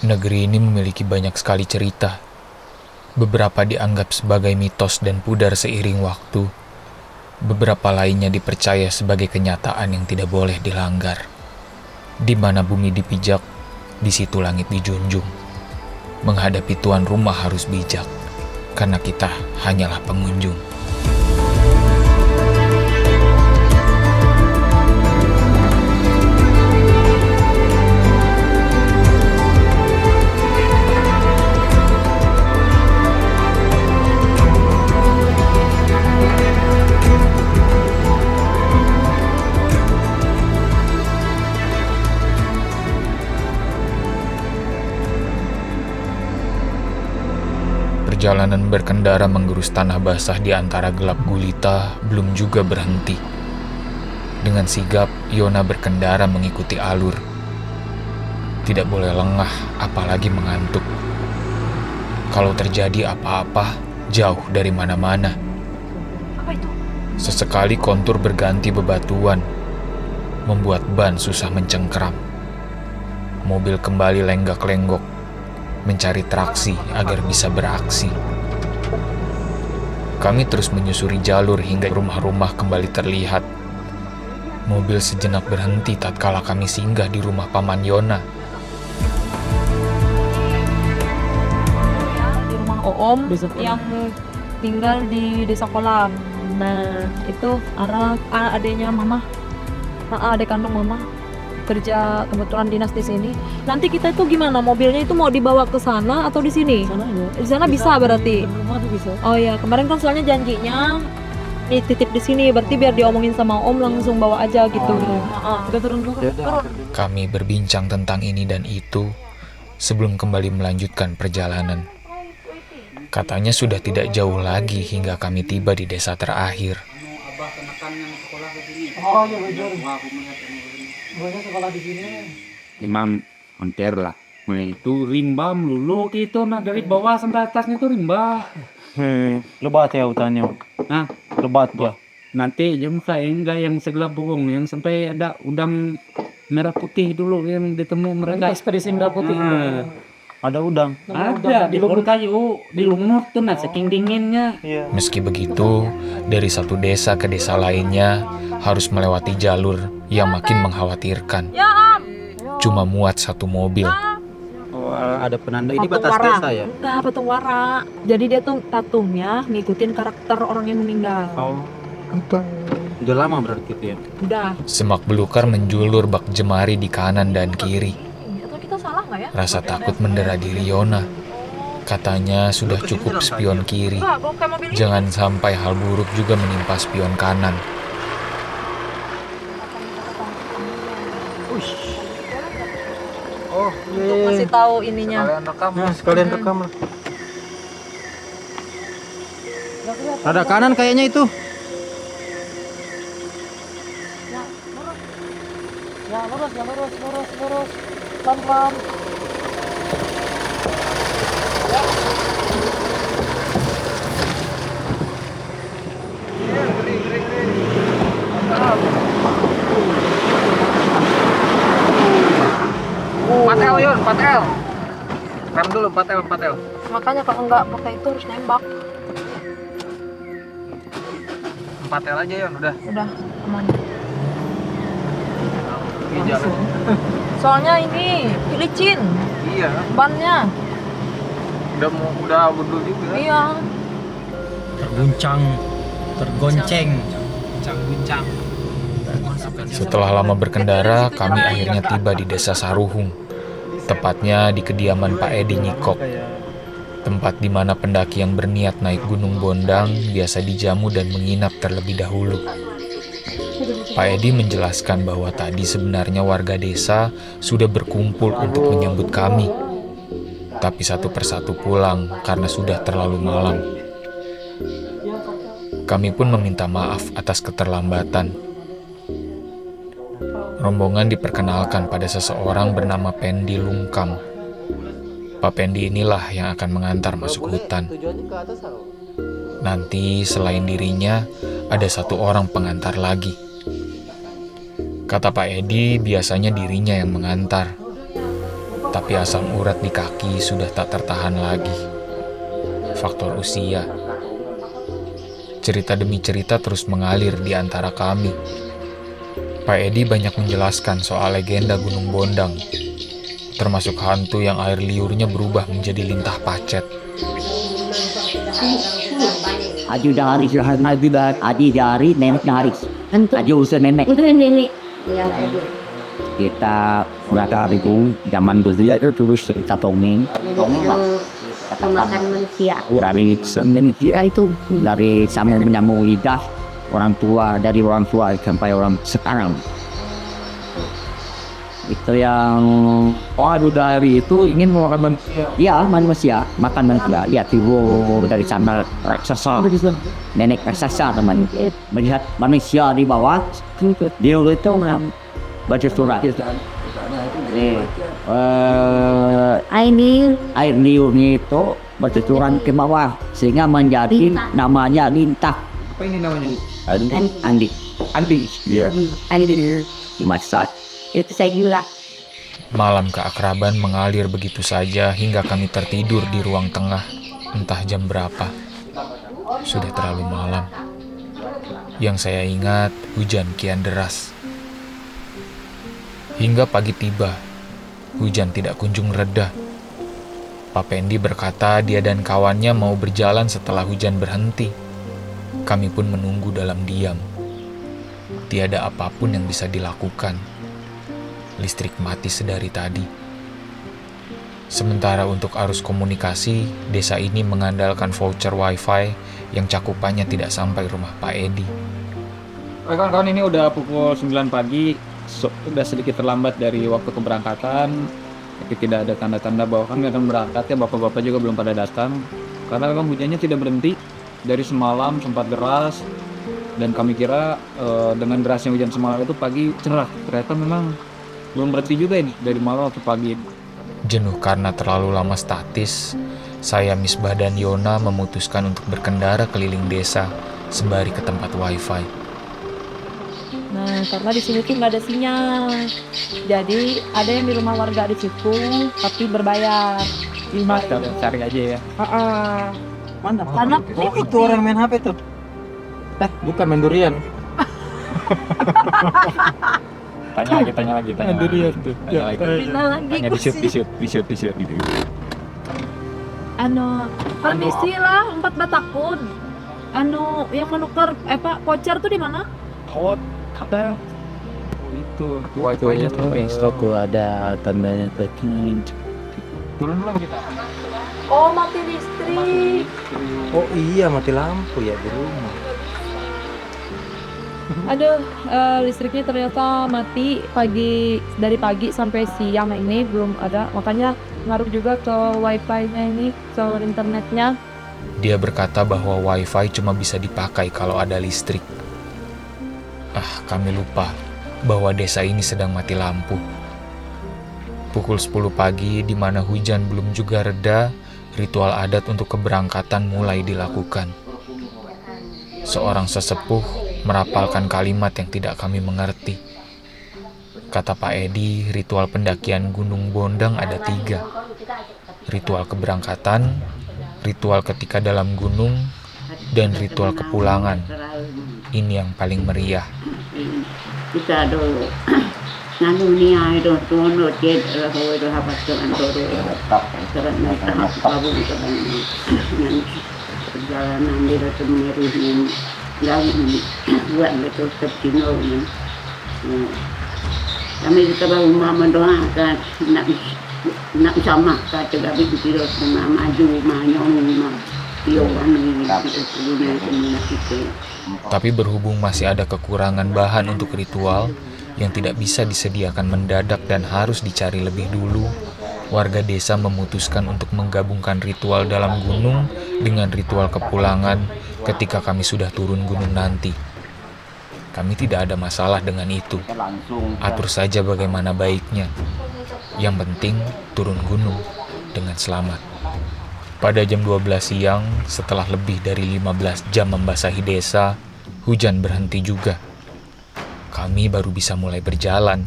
Negeri ini memiliki banyak sekali cerita. Beberapa dianggap sebagai mitos dan pudar seiring waktu. Beberapa lainnya dipercaya sebagai kenyataan yang tidak boleh dilanggar. Di mana bumi dipijak, di situ langit dijunjung. Menghadapi tuan rumah harus bijak, karena kita hanyalah pengunjung. Perjalanan berkendara menggerus tanah basah di antara gelap gulita belum juga berhenti. Dengan sigap, Yona berkendara mengikuti alur. Tidak boleh lengah, apalagi mengantuk. Kalau terjadi apa-apa, jauh dari mana-mana. Sesekali kontur berganti bebatuan, membuat ban susah mencengkeram. Mobil kembali lenggak-lenggok, mencari traksi agar bisa beraksi. Kami terus menyusuri jalur hingga rumah-rumah kembali terlihat. Mobil sejenak berhenti tatkala kami singgah di rumah Paman Yona. Di rumah Oom yang tinggal di Desa Kolam. Nah, itu adiknya Mama. Adik kandung Mama. Kerja kebetulan dinas di sini. Nanti kita itu gimana? Mobilnya itu mau dibawa ke sana atau di sini? Di sana bisa berarti. Oh iya, kemarin kan soalnya janjinya titip di sini, berarti biar diomongin sama Om langsung bawa aja gitu. Kita turun dulu. Kami berbincang tentang ini dan itu sebelum kembali melanjutkan perjalanan. Katanya sudah tidak jauh lagi hingga kami tiba di desa terakhir. Sekolah di sini. Imam Monter lah. Mulai itu rimba melulu gitu, nah dari bawah sampai atasnya itu rimba. Lebat ya hutannya. Nah, Lebat ya. nanti jam saya enggak yang segelas burung yang sampai ada udang merah putih dulu yang ditemu mereka. Ekspedisi merah putih. Ada udang. Ada di bawah kayu, di lumut tuh nah saking dinginnya. Iya. Meski begitu, dari satu desa ke desa lainnya harus melewati jalur yang makin mengkhawatirkan. Cuma muat satu mobil. Oh, ada penanda ini Patung batas wara. desa ya. Enggak, patung wara. Jadi dia tuh tatungnya ngikutin karakter orang yang meninggal. Oh. Udah lama berarti itu ya. Udah. Semak belukar menjulur bak jemari di kanan dan kiri. Atau kita salah nggak ya? Rasa takut mendera diri Yona. Katanya sudah cukup spion kiri. Enggak, kalau kayak mobil ini. Jangan sampai hal buruk juga menimpa spion kanan. Oh, Untuk kasih tahu ininya. sekalian rekam lah. Ada kanan kayaknya itu. Ya lurus. Pelan-pelan. Patel Yun, patel. Rem dulu, patel. Makanya kalau nggak pakai itu harus nembak. Patel aja Yun, udah. Udah aman. Oke, jalan. Soalnya ini licin Iya, bannya. udah bedul juga. Iya. Tergonceng. Setelah lama berkendara, kami akhirnya tiba di desa Saruhung. Tepatnya di kediaman Pak Edi Nyikok. Tempat di mana pendaki yang berniat naik Gunung Bondang biasa dijamu dan menginap terlebih dahulu. Pak Edi menjelaskan bahwa tadi sebenarnya warga desa sudah berkumpul untuk menyambut kami. Tapi satu persatu pulang karena sudah terlalu malam. Kami pun meminta maaf atas keterlambatan. Rombongan diperkenalkan pada seseorang bernama Pendi Lungkam. Pak Pendi inilah yang akan mengantar masuk hutan. Nanti selain dirinya, ada satu orang pengantar lagi. Kata Pak Edi, biasanya dirinya yang mengantar. Tapi asam urat di kaki sudah tak tertahan lagi. Faktor usia. Cerita demi cerita terus mengalir di antara kami. Pak Edi banyak menjelaskan soal legenda Gunung Bondang, termasuk hantu yang air liurnya berubah menjadi lintah pacet. Aju dari Adi dari nenek Haris. Aju usia nenek. Itu nenek. Ya. Kita mereka itu zaman dulu itu terus kita tongeng. Atau makan manusia. Dari manusia itu dari sama menyambung lidah orang tua dari orang tua sampai orang sekarang. Itu yang Oh, dari itu ingin memakan manusia. ya manusia makan manusia ya tiba dari sana raksasa nenek raksasa teman melihat manusia di bawah dia itu baca surat air liurnya itu bertuturan ke bawah sehingga menjadi namanya lintah. Apa ini namanya? Andi Iya. masak Itu saya gila. Malam keakraban mengalir begitu saja hingga kami tertidur di ruang tengah, entah jam berapa. Sudah terlalu malam. Yang saya ingat, hujan kian deras. Hingga pagi tiba, hujan tidak kunjung reda. Pak Pendi berkata dia dan kawannya mau berjalan setelah hujan berhenti. Kami pun menunggu dalam diam. Tiada apapun yang bisa dilakukan. Listrik mati sedari tadi. Sementara untuk arus komunikasi, desa ini mengandalkan voucher wifi yang cakupannya tidak sampai rumah Pak Edi. Kawan-kawan, ini udah pukul 9 pagi, udah sedikit terlambat dari waktu keberangkatan. Tapi tidak ada tanda-tanda bahwa kami akan berangkat ya, bapak-bapak juga belum pada datang. Karena memang hujannya tidak berhenti, dari semalam sempat deras. Dan kami kira dengan derasnya hujan semalam itu pagi cerah, ternyata memang belum berhenti juga ini dari malam atau pagi. Jenuh karena terlalu lama statis, saya, Misbah dan Yona memutuskan untuk berkendara keliling desa sembari ke tempat wifi. Nah, karena di sini tuh nggak ada sinyal. Jadi ada yang di rumah warga di situ, tapi berbayar. Cari aja ya. Mana? Karena Oh, itu orang main HP tuh. Bukan main durian. Tanya lagi. Durian tuh. final lagi Tanya di shoot gitu. Permisi lah, 4 batakun. Yang menukar voucher tuh di mana? Oh, apa? Itu aja tuh. toko ada tandanya tadi. Turun belum kita? Oh, mati listrik. Oh iya, mati lampu ya di rumah. Aduh, listriknya ternyata mati dari pagi sampai siang ini belum ada. Makanya ngaruh juga ke wifi-nya ini, ke internetnya. Dia berkata bahwa wifi cuma bisa dipakai kalau ada listrik. Kami lupa bahwa desa ini sedang mati lampu. Pukul 10 pagi di mana hujan belum juga reda, ritual adat untuk keberangkatan mulai dilakukan. Seorang sesepuh merapalkan kalimat yang tidak kami mengerti. Kata Pak Edi, ritual pendakian Gunung Bondang ada 3. Ritual keberangkatan, ritual ketika dalam gunung, dan ritual kepulangan. Ini yang paling meriah. Kita do nganu niya do tono jed ho do habat to anto do karena tahap babu itu dengan perjalanan di Ratu Meruhin yang buat betul tertino ini. Kami kita baru mendoakan nak sama kata gabi itu maju manyong Tapi berhubung masih ada kekurangan bahan untuk ritual yang tidak bisa disediakan mendadak dan harus dicari lebih dulu, warga desa memutuskan untuk menggabungkan ritual dalam gunung dengan ritual kepulangan ketika kami sudah turun gunung nanti. Kami tidak ada masalah dengan itu. Atur saja bagaimana baiknya. Yang penting turun gunung dengan selamat. Pada jam 12 siang, setelah lebih dari 15 jam membasahi desa, hujan berhenti juga. Kami baru bisa mulai berjalan.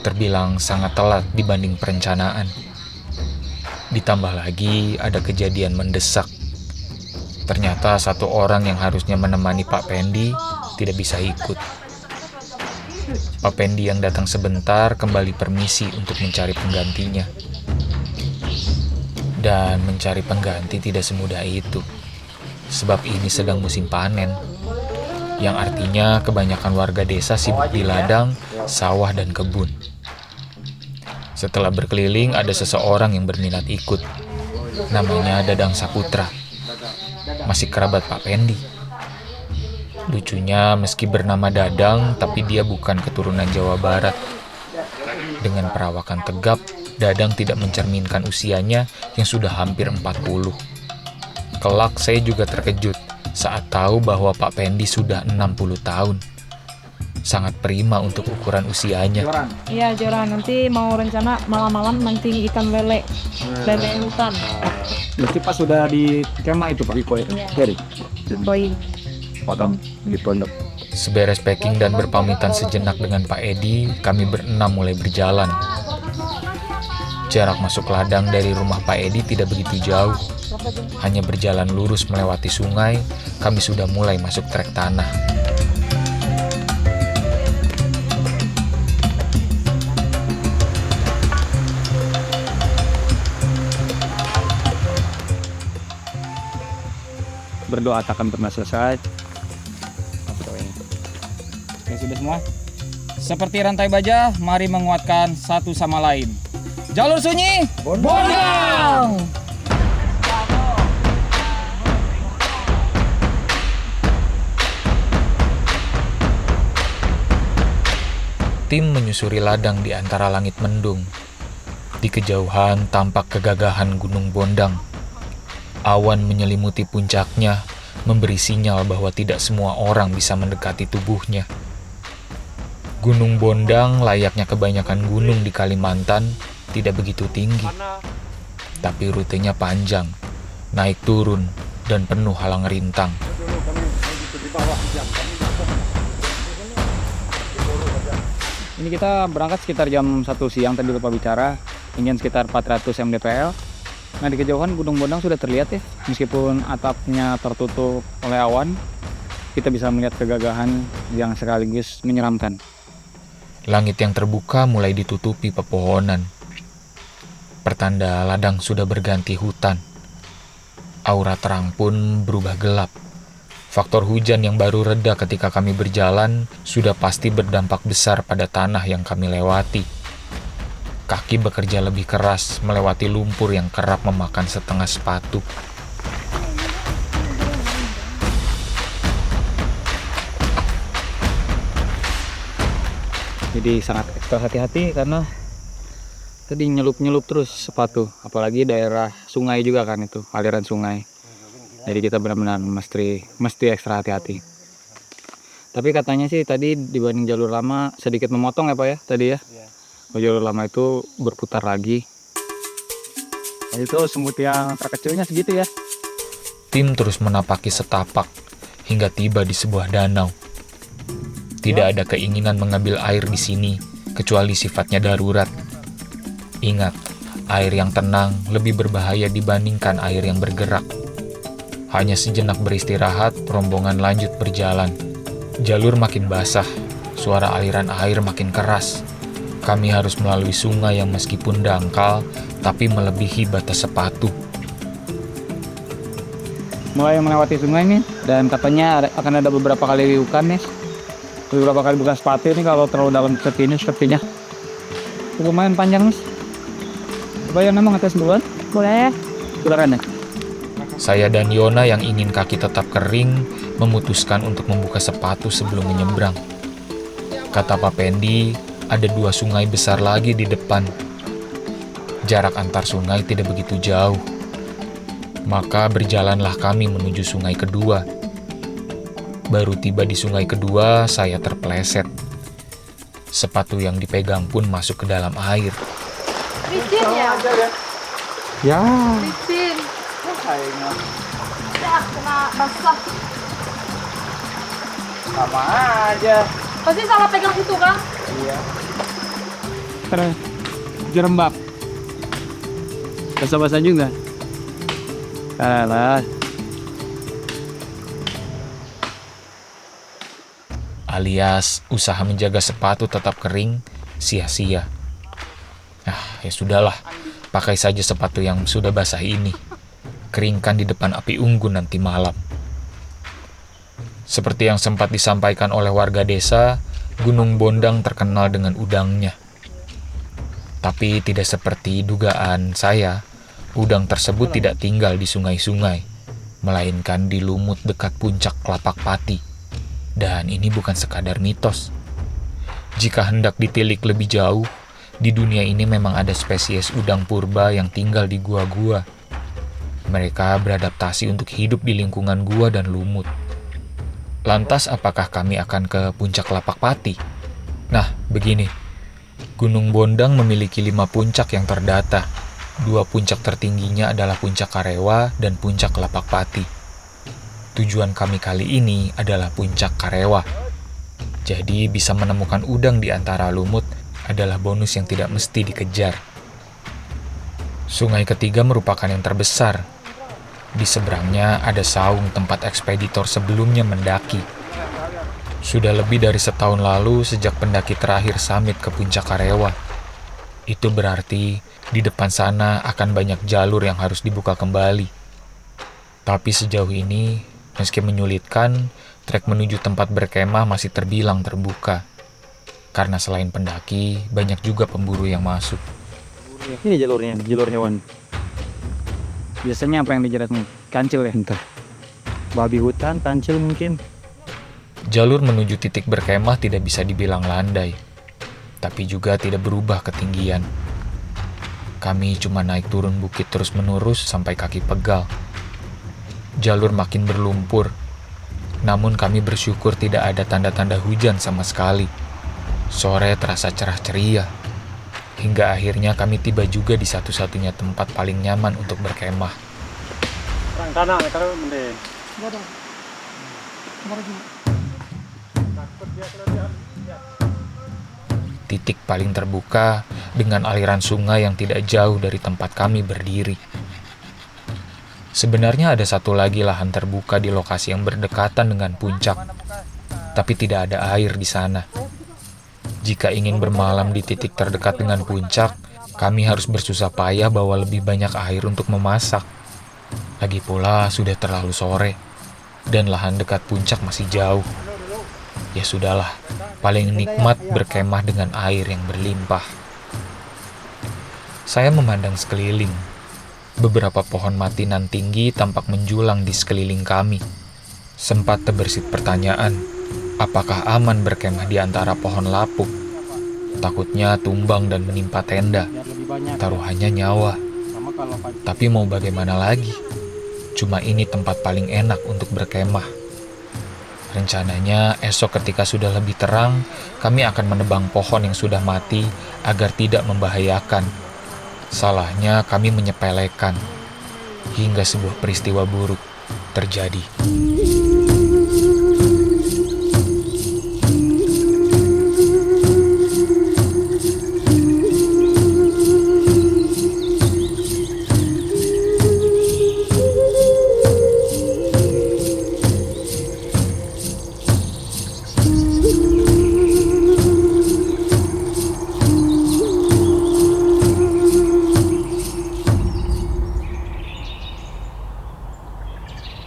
Terbilang sangat telat dibanding perencanaan. Ditambah lagi ada kejadian mendesak. Ternyata satu orang yang harusnya menemani Pak Pendi tidak bisa ikut. Pak Pendi yang datang sebentar kembali permisi untuk mencari penggantinya. Dan mencari pengganti tidak semudah itu. Sebab ini sedang musim panen. Yang artinya kebanyakan warga desa sibuk di ladang, sawah, dan kebun. Setelah berkeliling, ada seseorang yang berminat ikut. Namanya Dadang Saputra. Masih kerabat Pak Pendi. Lucunya, meski bernama Dadang, tapi dia bukan keturunan Jawa Barat. Dengan perawakan tegap, Dadang tidak mencerminkan usianya yang sudah hampir 40. Kelak saya juga terkejut saat tahu bahwa Pak Pendi sudah 60 tahun. Sangat prima untuk ukuran usianya. Iya, Joran. Nanti mau rencana malam-malam mancing ikan lele. Lele hutan. Berarti pas sudah di kemah itu Pak Iko ya? Jadi Boy. potong di pondok. Seberes packing dan berpamitan sejenak dengan Pak Edi, kami berenam mulai berjalan. Jarak masuk ladang dari rumah Pak Edi tidak begitu jauh. Hanya berjalan lurus melewati sungai, kami sudah mulai masuk trek tanah. Berdoa takkan pernah selesai. Oke, sudah semua. Seperti rantai baja, mari menguatkan satu sama lain. Jalur sunyi, Bondang! Tim menyusuri ladang di antara langit mendung. Di kejauhan tampak kegagahan Gunung Bondang. Awan menyelimuti puncaknya, memberi sinyal bahwa tidak semua orang bisa mendekati tubuhnya. Gunung Bondang, layaknya kebanyakan gunung di Kalimantan, tidak begitu tinggi. Tapi rutenya panjang, naik turun, dan penuh halang rintang. Ini kita berangkat sekitar jam 1 siang, tadi lupa bicara. Ingin sekitar 400 mdpl. Nah, di kejauhan Gunung Bondang sudah terlihat ya. Meskipun atapnya tertutup oleh awan, kita bisa melihat kegagahan yang sekaligus menyeramkan. Langit yang terbuka mulai ditutupi pepohonan. Pertanda ladang sudah berganti hutan. Aura terang pun berubah gelap. Faktor hujan yang baru reda ketika kami berjalan sudah pasti berdampak besar pada tanah yang kami lewati. Kaki bekerja lebih keras melewati lumpur yang kerap memakan setengah sepatu. Jadi sangat ekstra hati-hati karena tadi nyelup-nyelup terus sepatu. Apalagi daerah sungai juga kan itu, aliran sungai. Jadi kita benar-benar mesti ekstra hati-hati. Tapi katanya sih tadi dibanding jalur lama sedikit memotong ya Pak ya tadi ya. Jalur lama itu berputar lagi. Nah, itu semut yang terkecilnya segitu ya. Tim terus menapaki setapak hingga tiba di sebuah danau. Tidak ada keinginan mengambil air di sini, kecuali sifatnya darurat. Ingat, air yang tenang lebih berbahaya dibandingkan air yang bergerak. Hanya sejenak beristirahat, rombongan lanjut berjalan. Jalur makin basah, suara aliran air makin keras. Kami harus melalui sungai yang meskipun dangkal, tapi melebihi batas sepatu. Mulai melewati sungai nih, dan katanya akan ada beberapa kali liukan nih. Beberapa kali bukan sepatu ini kalau terlalu dalam sepertinya. Lumayan panjang nih. Coba yang nama ngetes duluan? Boleh. Silakan ya. Saya dan Yona yang ingin kaki tetap kering, memutuskan untuk membuka sepatu sebelum menyeberang. Kata Pak Pendi, ada 2 sungai besar lagi di depan. Jarak antar sungai tidak begitu jauh. Maka berjalanlah kami menuju sungai kedua. Baru tiba di sungai kedua, saya terpeleset. Sepatu yang dipegang pun masuk ke dalam air. Licin ya? Ya. Licin. Ya, kena basah. Sama aja. Pasti salah pegang itu kan? Iya. Jerembab. Basah-basah juga. Alah. Alias usaha menjaga sepatu tetap kering sia-sia. Ya sudahlah, pakai saja sepatu yang sudah basah ini. Keringkan di depan api unggun nanti malam. Seperti yang sempat disampaikan oleh warga desa, Gunung Bondang terkenal dengan udangnya. Tapi tidak seperti dugaan saya, udang tersebut tidak tinggal di sungai-sungai, melainkan di lumut dekat puncak Kelapak Pati. Dan ini bukan sekadar mitos. Jika hendak ditilik lebih jauh, di dunia ini memang ada spesies udang purba yang tinggal di gua-gua. Mereka beradaptasi untuk hidup di lingkungan gua dan lumut. Lantas apakah kami akan ke puncak Lapak Pati? Nah, begini. Gunung Bondang memiliki 5 puncak yang terdata. 2 puncak tertingginya adalah Puncak Karewa dan Puncak Lapak Pati. Tujuan kami kali ini adalah Puncak Karewa. Jadi bisa menemukan udang di antara lumut adalah bonus yang tidak mesti dikejar. Sungai ketiga merupakan yang terbesar. Di seberangnya ada saung tempat ekspeditor sebelumnya mendaki. Sudah lebih dari setahun lalu sejak pendaki terakhir summit ke Puncak Karewa. Itu berarti di depan sana akan banyak jalur yang harus dibuka kembali. Tapi sejauh ini, meski menyulitkan, trek menuju tempat berkemah masih terbilang terbuka. Karena selain pendaki, banyak juga pemburu yang masuk. Ini jalur hewan. Biasanya apa yang dijeratnya? Kancil ya? Entah. Babi hutan, kancil mungkin. Jalur menuju titik berkemah tidak bisa dibilang landai, tapi juga tidak berubah ketinggian. Kami cuma naik turun bukit terus-menerus sampai kaki pegal. Jalur makin berlumpur, namun kami bersyukur tidak ada tanda-tanda hujan sama sekali. Sore terasa cerah ceria. Hingga akhirnya kami tiba juga di satu-satunya tempat paling nyaman untuk berkemah. Titik paling terbuka dengan aliran sungai yang tidak jauh dari tempat kami berdiri. Sebenarnya ada satu lagi lahan terbuka di lokasi yang berdekatan dengan puncak, tapi tidak ada air di sana. Jika ingin bermalam di titik terdekat dengan puncak, kami harus bersusah payah bawa lebih banyak air untuk memasak. Lagi pula sudah terlalu sore, dan lahan dekat puncak masih jauh. Ya sudahlah, paling nikmat berkemah dengan air yang berlimpah. Saya memandang sekeliling. Beberapa pohon matinan tinggi tampak menjulang di sekeliling kami. Sempat terbersit pertanyaan, apakah aman berkemah di antara pohon lapuk? Takutnya tumbang dan menimpa tenda. Taruhannya nyawa. Tapi mau bagaimana lagi? Cuma ini tempat paling enak untuk berkemah. Rencananya esok ketika sudah lebih terang, kami akan menebang pohon yang sudah mati agar tidak membahayakan. Salahnya kami menyepelekan, hingga sebuah peristiwa buruk terjadi.